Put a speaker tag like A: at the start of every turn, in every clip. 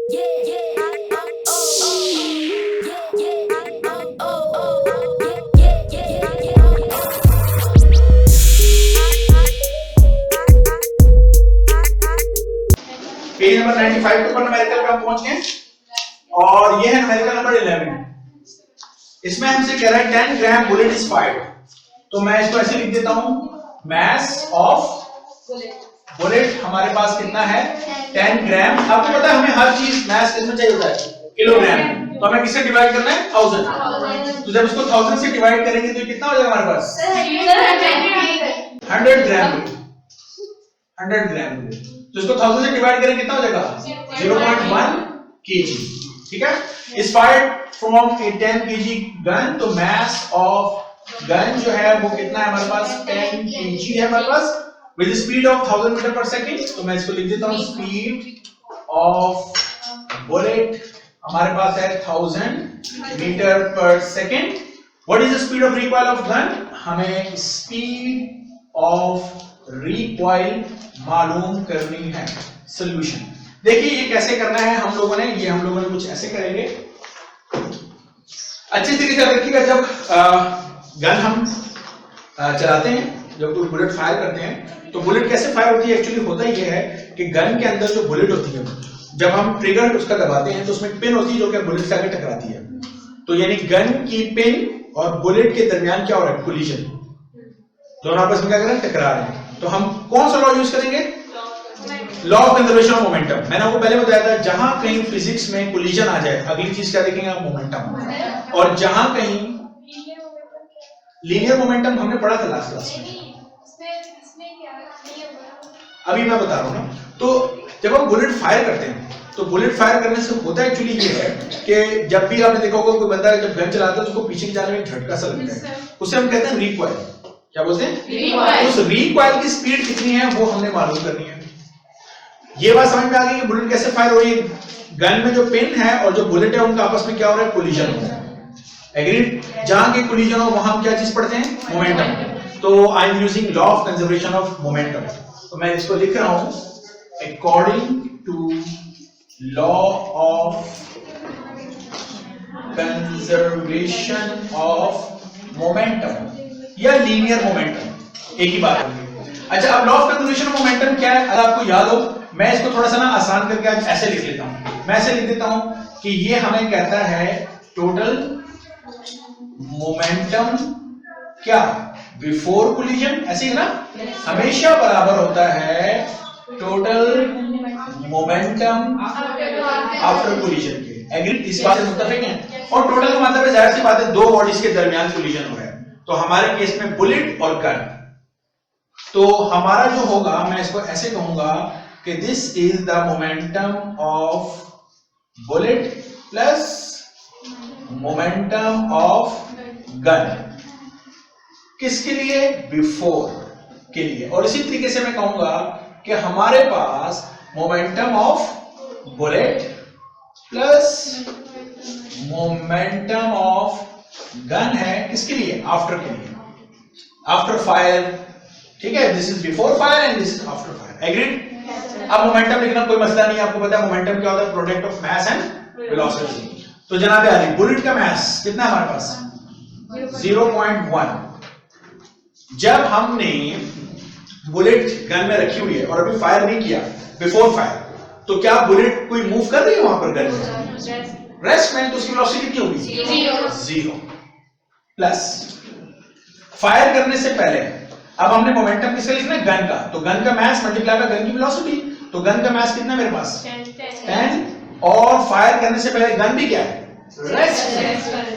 A: Page number 95 के ऊपर numerical पे हम पहुंच गए और ये है न्यूमेरिकल नंबर 11। इसमें हमसे कह रहा है 10 ग्राम बुलेट इज फायर्ड। तो मैं इसको ऐसे लिख देता हूं, मास ऑफ बुलेट हमारे पास कितना है 10 ग्राम। आपको पता है हमें हर चीज मास किसमें चाहिए होता है, किलोग्राम। तो हमें किससे डिवाइड करना है 1000। तो जब इसको 1000 से डिवाइड करेंगे तो कितना हो जाएगा हमारे पास 100 ग्राम। 100 ग्राम। तो इसको 1000 से डिवाइड करें कितना हो जाएगा 0.1 kg। ठीक है, is fired from A 10 kg gun. तो मास ऑफ गन जो है वो कितना है हमारे पास 10 kg है हमारे पास, विद स्पीड ऑफ 1000 मीटर पर सेकंड। तो मैं इसको लिख देता हूं, स्पीड ऑफ बुलेट हमारे पास है 1000 मीटर पर second. What is the speed of recoil of gun? हमें स्पीड ऑफ रिकॉइल मालूम करनी है। सॉल्यूशन देखिए ये कैसे करना है हम लोगों ने कुछ ऐसे करेंगे। अच्छी तरीके से देखिएगा, जब गन हम चलाते हैं, जब कोई बुलेट फायर करते हैं तो बुलेट कैसे फायर होती है। एक्चुअली होता ये है कि गन के अंदर जो बुलेट होती है, जब हम ट्रिगर उसका दबाते हैं तो उसमें पिन होती है जो कि बुलेट से आगे टकराती है। तो यानी गन की पिन और बुलेट के दरमियान क्या हो रहा है, कोलिजन। दोनों आपस में क्या कर रहे हैं, टकरा रहे हैं। तो हम कौन सा लॉ यूज करेंगे, law of conservation of momentum. मैंने आपको पहले बताया था जहां कहीं फिजिक्स में कोलिजन आ जाए, अगली चीज क्या देखेंगे आप, मोमेंटम। और जहां कहीं लीनियर मोमेंटम हमने पढ़ा था लास्ट क्लास में, अभी मैं बता रहा हूं ना। तो जब हम बुलेट फायर करते हैं तो बुलेट फायर करने से होता है एक्चुअली ये है कि जब भी आपने देखा होगा कोई बंदा जब गन चलाता है उसको पीछे की जाने में झटका सा लगता है, उसे हम कहते हैं रिकॉइल। क्या बोलते हैं, उस रिकॉइल की स्पीड कितनी है वो हमने मालूम करनी है। ये बात समझ में आ गई कि बुलेट कैसे फायर हो रही है। गन में जो पिन है और जो बुलेट है उनका आपस में क्या हो रहा है, कोलिजन हो रहा है। एग्रीड? जहां के कोलिजन हो वहां हम क्या चीज पढ़ते हैं, मोमेंटम। तो I am using law of conservation of momentum. तो मैं इसको लिख रहा हूं, according to law of conservation of momentum या लीनियर मोमेंटम, एक ही बात है। अच्छा, अब law of conservation of momentum क्या है, अगर आपको याद हो, मैं इसको थोड़ा सा ना आसान करके आज ऐसे लिख लेता हूं। मैं ऐसे लिख देता हूं कि ये हमें कहता है टोटल मोमेंटम क्या बिफोर कोलिजन, ऐसे ही ना, हमेशा बराबर होता है टोटल मोमेंटम आफ्टर कोलिजन के। एग्री? इस बात से मुत्तफिक हैं। और टोटल का मतलब है, जाहिर सी बात है, दो बॉडीज के दरमियान कोलिजन हो रहा है। तो हमारे केस में बुलेट और गन। तो हमारा जो होगा, मैं इसको ऐसे कहूंगा कि this is the momentum of bullet plus momentum of gun. किसके लिए, बिफोर के लिए। और इसी तरीके से मैं कहूंगा कि हमारे पास momentum of bullet plus momentum of gun है, किसके लिए, आफ्टर के लिए, आफ्टर फायर। ठीक है, this is before fire and this is after fire. Agreed? अब मोमेंटम लिखना कोई मसला नहीं, आपको पता है मोमेंटम क्या होता है, product of mass and velocity. तो जनाब आली, बुलेट का मास कितना है हमारे पास 0.1। जब हमने बुलेट गन में रखी हुई है और अभी फायर नहीं किया, बिफोर फायर, तो क्या बुलेट कोई मूव कर रही है वहां पर गन में, रेस्ट में, तो उसकी वेलोसिटी कितनी होगी, 0 प्लस फायर करने से पहले। अब हमने मोमेंटम किसका लिखना है, गन का। तो गन का मास मल्टीप्लाई बाय गन की वेलोसिटी। तो गन का मास कितना है मेरे पास 10, और फायर करने से पहले गन भी क्या है, रेस्ट,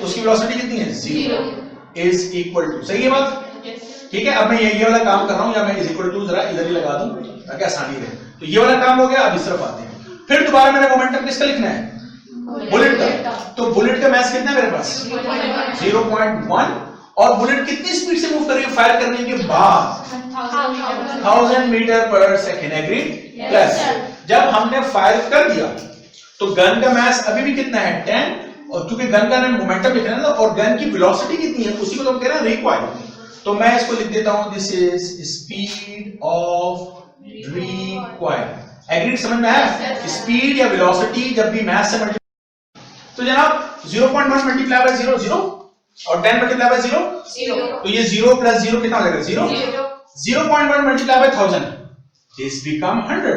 A: तो उसकी वेलोसिटी कितनी है, 0 इज इक्वल टू। सही है बात? ठीक है, अब मैं ये वाला काम कर रहा हूं, या मैं इज इक्वल टू जरा इधर ही लगा दूं ताकि आसानी रहे। तो ये वाला काम हो गया, अब इस तरफ आते हैं। फिर दोबारा मैंने मोमेंटम किसका लिखना है, बुलेट का। तो बुलेट का मास कितना है मेरे पास 0.1, और बुलेट कितनी स्पीड से मूव कर रही है फायर करने के बाद, 1000 मीटर पर सेकेंड। एग्री? प्लस जब हमने फायर कर दिया तो गन का मास अभी भी कितना है 10, और क्योंकि गन का मोमेंटम लिखना है ना, और गन की वेलोसिटी कितनी है उसी को तो हम कह रहे हैं रिकॉइल। तो मैं इसको लिख देता हूं, this is speed of recoil. Agreed? समझ में आया? स्पीड या वेलोसिटी जब भी मास से मल्टीप्लाई, तो जनाब 0.1 मल्टीप्लाई बाय 0 0 और 10 मल्टीप्लाई बाय 0
B: 0,
A: तो ये 0 प्लस 0 कितना हो जाएगा? 0। 0.1 मल्टीप्लाई बाय 1000 दिस बिकम 100।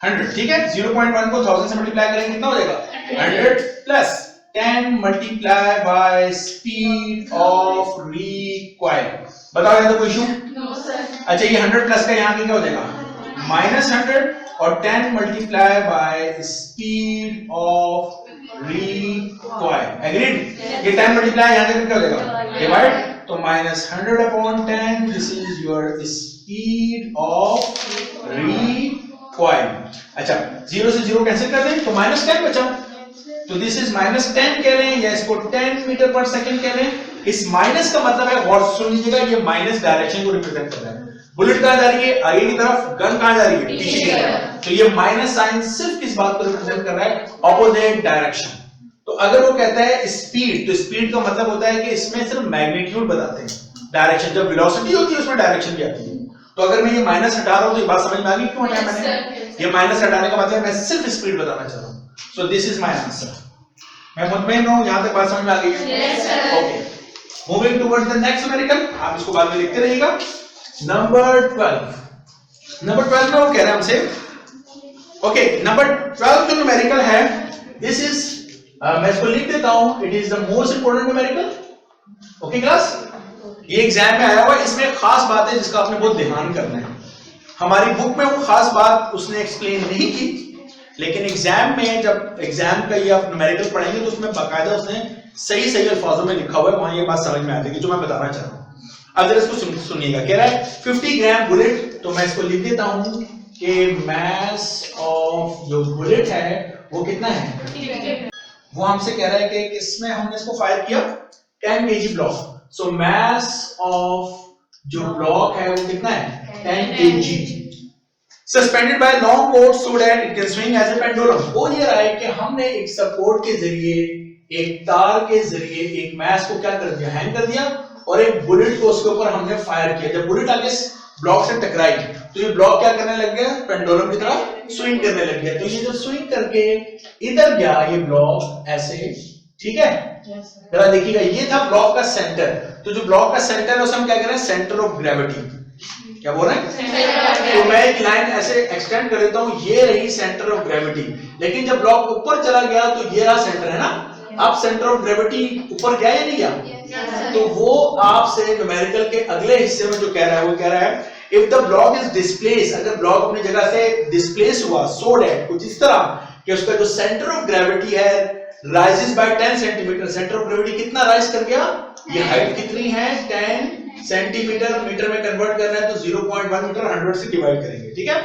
A: 100 ठीक है। 0.1 को 1000 से मल्टीप्लाई करेंगे कितना हो जाएगा? 100 plus 10 multiply by speed of recoil. बताओ यार कोई इशू?
B: No sir.
A: अच्छा ये 100 प्लस का यहाँ क्या हो जाएगा? -100 और 10 multiply by speed of recoil. Agreed? ये 10 मल्टीप्लाई यहाँ से क्या हो जाएगा? डिवाइड, तो -100 upon 10 this is your speed of recoil. अच्छा 0 से 0 कैंसिल कर दें तो -10 बचा, तो दिस इज -10 कह रहे हैं या इसको 10 मीटर पर सेकंड कह रहे हैं। इस माइनस का मतलब है, गौर से सुन लीजिएगा, ये माइनस डायरेक्शन को रिप्रेजेंट कर रहा है। बुलेट कहां जा रही है? आगे की तरफ। गन कहां जा रही है? पीछे की तरफ। तो ये माइनस साइन सिर्फ किस बात को रिप्रेजेंट कर रहा है? Opposite direction. तो अगर वो कहता है स्पीड, तो स्पीड का मतलब होता है कि इसमें सिर्फ मैग्नीट्यूड बताते हैं, डायरेक्शन। जब वेलोसिटी होती है उसमें डायरेक्शन भी आती है। तो अगर मैं ये माइनस हटा रहा हूं तो ये बात समझ में आ गई क्यों हटाया मैंने? ये माइनस हटाने का मतलब मैं सिर्फ स्पीड बताना चाह रहा हूं। So this is my answer. मैं मुतमईन हूं, यहां तक बात समझ में आ गई है?
B: Yes sir.
A: Okay, moving towards the next numerical. आप इसको बाद में लिखते रहिएगा। नंबर 12। नंबर 12 में वो कह रहे हैं हमसे, ओके नंबर 12 जो न्यूमेरिकल है, दिस इज मैं इसको लिख देता हूं, it is the most important numerical. Okay class, ये एग्जाम में आया हुआ है। इसमें खास बात है जिसका आपने बहुत ध्यान करना है। हमारी बुक में वो खास बात उसने एक्सप्लेन नहीं की, लेकिन एग्जाम में जब एग्जाम का ये आप न्यूमेरिकल पढ़ेंगे तो उसमें बाकायदा उसने सही सही अल्फाजों में लिखा हुआ है, वहां ये बात समझ में आ जाएगी जो मैं बताना चाह रहा हूं। अब जरा इसको सुनिएगा। कह रहा है 50 ग्राम बुलेट, तो मैं इसको लिख देता हूं कि मास ऑफ जो बुलेट है वो कितना है? वो हमसे कह रहा है कि किसमें हमने इसको फायर किया? 10 kg block. So mass of जो ब्लॉक है वो कितना है? 10 kg। Suspended by long cord so that it can swing as a pendulum. वो ये रहा है कि हमने एक सपोर्ट के जरिए, एक तार के जरिए एक मास को क्या कर दिया? हैंग कर दिया, और एक बुलेट को उसके ऊपर हमने फायर किया। जब बुलेट आगे ब्लॉक से टकराई तो ये ब्लॉक क्या करने लग गया? पेंडुलम की तरह स्विंग करने लग गया। तो ये जब स्विंग करके इधर गया ये ब्लॉक ऐसे, ठीक है? जरा देखिएगा, ये था ब्लॉक का सेंटर। तो जो ब्लॉक का सेंटर है उसे हम क्या कह रहे हैं? Centre of gravity. क्या बोल रहे हैं? तो मैं एक लाइन ऐसे एक्सटेंड कर देता हूं, ये रही सेंटर ऑफ ग्रेविटी। लेकिन जब ब्लॉक ऊपर चला गया तो ये रहा सेंटर, है ना? अब सेंटर ऑफ ग्रेविटी ऊपर गया या नहीं गया? तो वो आपसे न्यूमेरिकल के अगले हिस्से में जो कह रहा है वो कह रहा है if the block is displace, अगर ब्लॉक अपनी जगह से डिस्प्लेस हुआ, सो दैट कुछ इस तरह कि उसका जो सेंटर ऑफ ग्रेविटी है rises by 10 centimetre. Centre of gravity कितना राइज कर गया? ये हाइट कितनी है? 10 सेंटीमीटर। मीटर में कन्वर्ट करना है तो 0.1 मीटर 100 से डिवाइड करेंगे, ठीक है?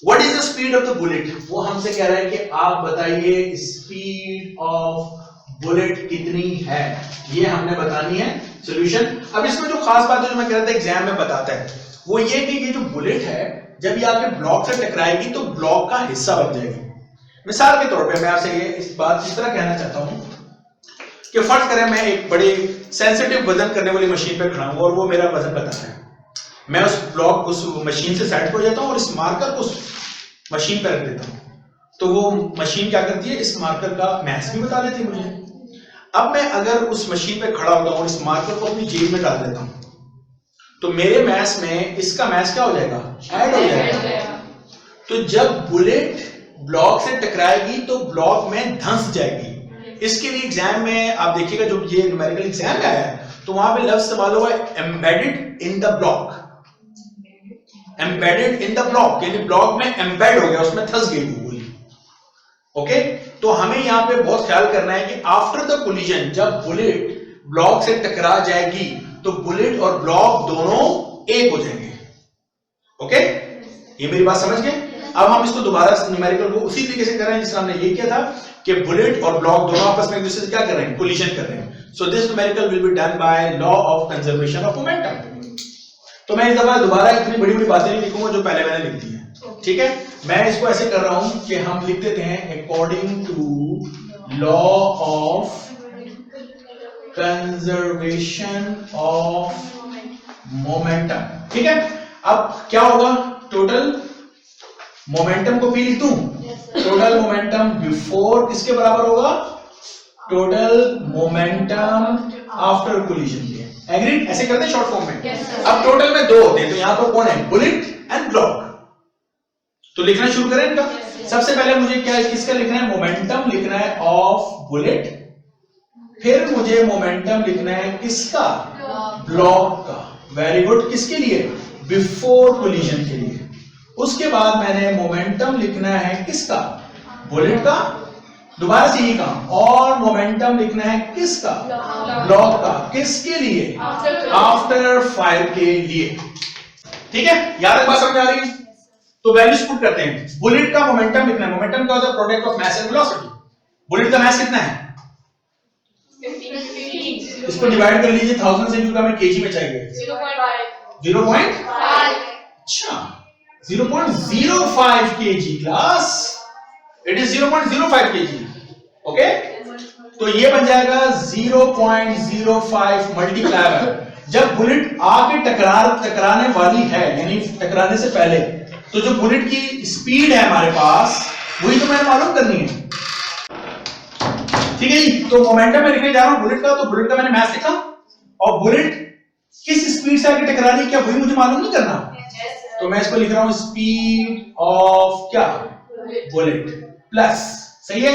A: What is the speed of the bullet? वो हमसे कह रहा है कि आप बताइए स्पीड ऑफ बुलेट कितनी है, ये हमने बतानी है। सॉल्यूशन। अब इसमें जो खास बात है जो मैं कह रहा था एग्जाम में बताता है, वो ये कि ये जो बुलेट है जब ये आपके ब्लॉक से टकराएगी तो ब्लॉक का हिस्सा बन जाएगी। मिसाल के तौर पे मैं आपसे ये इस बात इस तरह कहना चाहता हूं कि फर्ज करें मैं एक बड़ी सेंसिटिव वजन करने वाली मशीन पे खड़ा हूं और वो मेरा वजन बताता है। मैं उस ब्लॉक उस मशीन से साइड हो जाता हूं और इस मार्कर को उस मशीन पे रख देता हूं, तो वो मशीन क्या करती है? इस मार्कर का मास भी बता देती है मुझे। अब मैं अगर उस मशीन पे खड़ा होता हूं और इस मार्कर को अपनी जेब में डाल देता हूं तो मेरे मास में इसका मास क्या हो जाएगा? ऐड हो जाएगा। तो जब बुलेट ब्लॉक से टकराएगी तो ब्लॉक में धंस जाएगी। इसके लिए एग्जाम में आप देखिएगा, जो ये न्यूमेरिकल एग्जाम में आया है तो वहां पे लफ्ज इस्तेमाल हुआ है embedded in the block. Embedded in the block यानी ब्लॉक में एम्बेड हो गया, उसमें धंस गई वो गोली। ओके, तो हमें यहां पे बहुत ख्याल करना है कि आफ्टर द कोलिजन, जब बुलेट ब्लॉक से टकरा जाएगी तो बुलेट और ब्लॉक दोनों एक हो जाएंगे। ओके, ये मेरी बात समझ गए? अब हम इसको दोबारा न्यूमेरिकल को उसी तरीके से कर रहे हैं जिस तरह हमने ये किया था कि बुलेट और ब्लॉक दोनों आपस में एक दूसरे से क्या कर रहे हैं? कोलिजन कर रहे हैं। So this numerical will be done by law of conservation of momentum. तो मैं इस दफा दोबारा इतनी बड़ी बड़ी बातें नहीं लिखूंगा जो पहले मैंने लिख दी है, ठीक है? मैं इसको ऐसे कर रहा हूं कि हम लिख देते हैं according to law of conservation of momentum. ठीक है, अब क्या होगा? टोटल मोमेंटम को P लिख दूं, टोटल मोमेंटम बिफोर किसके बराबर होगा, टोटल मोमेंटम आफ्टर कोलिजन के। एग्रीड? ऐसे करते हैं शॉर्ट फॉर्म में। अब टोटल में दो होते हैं, तो यहां पर कौन है, बुलेट एंड ब्लॉक। तो लिखना शुरू करें इनका। सबसे पहले मुझे क्या किसका लिखना है, मोमेंटम लिखना है ऑफ बुलेट, फिर मुझे मोमेंटम लिखना है किसका, ब्लॉक का। Very good. किसके लिए, बिफोर कोलिजन के लिए। उसके बाद मैंने मोमेंटम लिखना है किसका, बुलेट का, दोबारा से ही कहा, और मोमेंटम लिखना है किसका, ब्लॉक का। किसके लिए, आफ्टर फायर के लिए। ठीक है, याद तक बात समझ आ रही है? तो वैल्यूज पुट करते हैं। बुलेट का मोमेंटम लिखना है, मोमेंटम क्या होता है, product of mass and velocity. Bullet का मास कितना है,
B: 15.
A: इसको डिवाइड कर लीजिए 1000 से, क्योंकि हमें केजी में चाहिए। 0.5। अच्छा, 0.05 kg class, it is 0.05 kg। Okay, तो ये बन जाएगा 0.05 मल्टीप्लाई बाय, जब बुलेट आके टकराने वाली है, यानी टकराने से पहले, तो जो बुलेट की स्पीड है हमारे पास, वही तो मैंने मालूम करनी है। ठीक है जी, तो मोमेंटम में लिखने जा रहा हूं बुलेट का, तो बुलेट का मैंने मास लिखा, और बुलेट किस स्पीड से आके टकरा रही है क्या, वही मुझे मालूम नहीं करना। तो मैं इसको लिख रहा हूं स्पीड ऑफ क्या, बुलेट प्लस। सही है।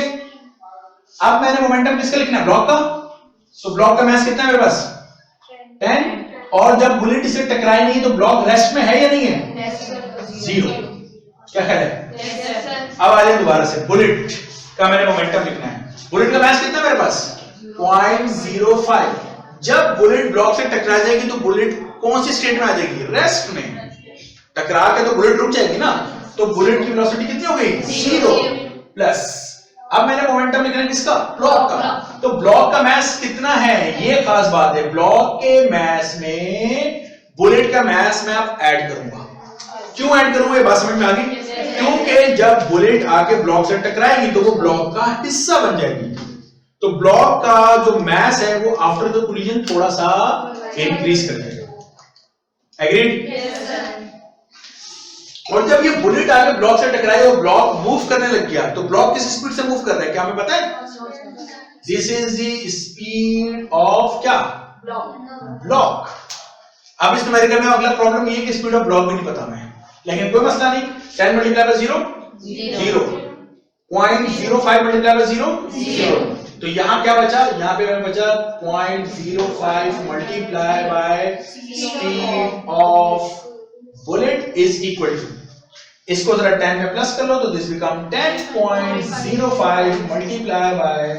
A: अब मैंने मोमेंटम किसका लिखना है, ब्लॉक का। तो ब्लॉक का मास कितना है मेरे पास, 10, और जब बुलेट इसे टकराई नहीं तो ब्लॉक रेस्ट में है या नहीं है, 0। क्या ख्याल है? अब आ जाए दोबारा से, बुलेट का मैंने मोमेंटम लिखना है। बुलेट का मास कितना है मेरे पास, 0.05। जब बुलेट ब्लॉक से टकरा जाएगी तो बुलेट कौन सी स्टेट में आ जाएगी, रेस्ट में। टकरा के तो बुलेट रुक जाएगी ना, तो बुलेट की वेलोसिटी कितनी हो गई, 0 प्लस। अब मैंने मोमेंटम लिखना है किसका, ब्लॉक का। तो ब्लॉक का मास कितना है, ये खास बात है, ब्लॉक के मास में बुलेट का मास मैं अब ऐड करूंगा। क्यों ऐड करूंगा, ये बात समझ में आ गई? क्योंकि जब बुलेट आके ब्लॉक से टकराएगी तो वो ब्लॉक का हिस्सा बन जाएगी। तो ब्लॉक का जो मास है वो आफ्टर द कोलिजन थोड़ा सा इंक्रीज कर जाएगा। एग्रीड? और जब ये बुलेट आके ब्लॉक से टकराई और ब्लॉक मूव करने लग गया, तो ब्लॉक किस स्पीड से मूव कर रहा है, क्या हमें पता है? This is the speed of क्या, ब्लॉक। अब इस न्यूमेरिकल में अगला प्रॉब्लम ये है कि स्पीड ऑफ ब्लॉक भी नहीं पता हमें, लेकिन कोई मसला नहीं। 10 मल्टीप्लाई बाय 0, 0। 0.05 multiply bye 0, 0। तो यहां क्या बचा, यहां पे हमें बचा 0.05 multiply by speed of bullet is equal to, इसको जरा 10 में प्लस कर लो तो this become 10.05 multiply by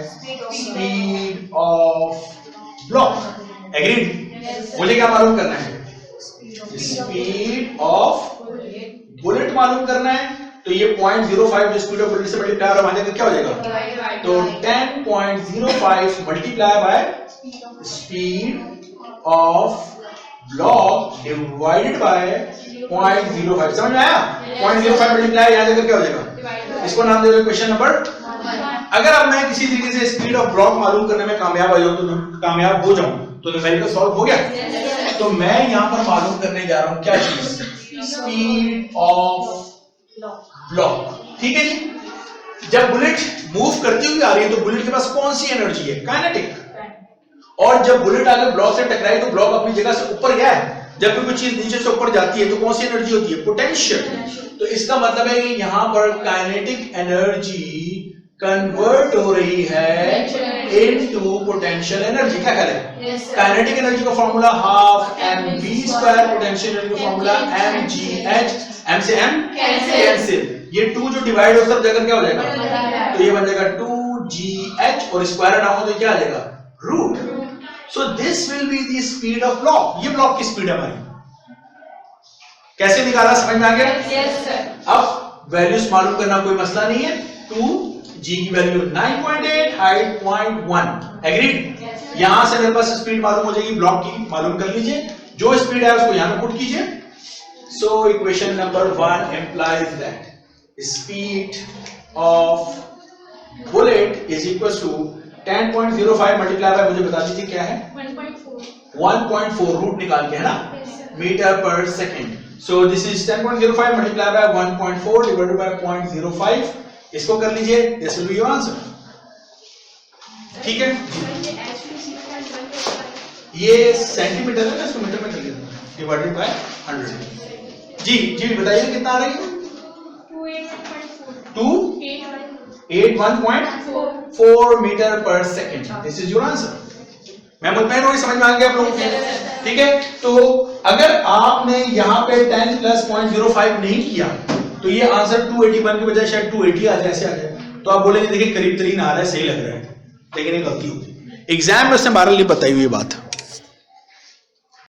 A: speed of block. Agreed? मुझे क्या मालूम करना है, स्पीड ऑफ बुलेट मालूम करना है। तो ये 0.05 जो स्पीड ऑफ बुलेट से मल्टीप्लाई हो रहा है क्या हो जाएगा, तो 10.05 multiply by speed of block divided by 0.05। समझ में आया? 0.05 मल्टीप्लाई यहां जाकर क्या हो जाएगा, इसको नाम दे दो क्वेश्चन नंबर। अगर अब मैं किसी तरीके से स्पीड ऑफ ब्लॉक मालूम करने में कामयाब हो जाऊं, तो कामयाब हो जाऊं तो न्यूमेरिकल सॉल्व हो गया। तो मैं यहां पर मालूम करने जा रहा हूं क्या चीज, स्पीड ऑफ ब्लॉक। ठीक है जी। जब बुलेट मूव करती हुई आ रही है तो बुलेट के पास कौन सी एनर्जी है, काइनेटिक। और जब बुलेट आकर ब्लॉक से टकराई तो ब्लॉक अपनी जगह से ऊपर गया है। जब भी कोई चीज नीचे से ऊपर जाती है तो कौन सी एनर्जी होती है, पोटेंशियल। तो इसका मतलब है कि यहां पर काइनेटिक एनर्जी कन्वर्ट हो रही है इनटू पोटेंशियल एनर्जी। क्या ख्याल है? काइनेटिक एनर्जी का formula half mv², potential energy का फॉर्मूला mgh। m से m कैंसिल, ये 2 जो डिवाइड हो सब जगह क्या हो जाएगा, तो ये बन जाएगा 2gh, और स्क्वायर हटाऊंगा तो क्या आ जाएगा, root. So this will be the speed of block. ये ब्लॉक की स्पीड है हमारी। कैसे निकाला, समझ में आ गया?
B: Yes sir.
A: अब वैल्यूज मालूम करना कोई मसला नहीं है। 2g की वैल्यू 9.8, हाइट 0.1। एग्रीड? यहां से मेरे पास स्पीड मालूम हो जाएगी ब्लॉक की, मालूम कर लीजिए। जो स्पीड है उसको यहां पे पुट कीजिए। So equation number 1 implies that speed of bullet is equal to 10.05 multiply bye, मुझे बता दीजिए क्या है, 1.4 रूट निकाल के, है ना, मीटर पर second. So this is 10.05 multiply bye 1.4 divided by 0.05, इसको कर लीजिए, this will be your answer. ठीक है, ये सेंटीमीटर है ना, इसको मीटर में कर लीजिए, डिवाइडेड बाय 100। जी जी बताइए कितना आ रहा है? 281.4 मीटर पर second. This is your answer. मैं बोलता हूँ समझ में आ गया आप लोगों को? ठीक है, तो अगर आपने यहाँ पे 10 प्लस 0.05 नहीं किया तो ये आंसर 281 की बजाय शायद 280 आ जाए, ऐसे आ जाए, तो आप बोलेंगे देखिए करीब तरीन आ रहा है, सही लग रहा है, लेकिन ये गलती होगी। एग्जाम में उसने 12 बताई हुई बात।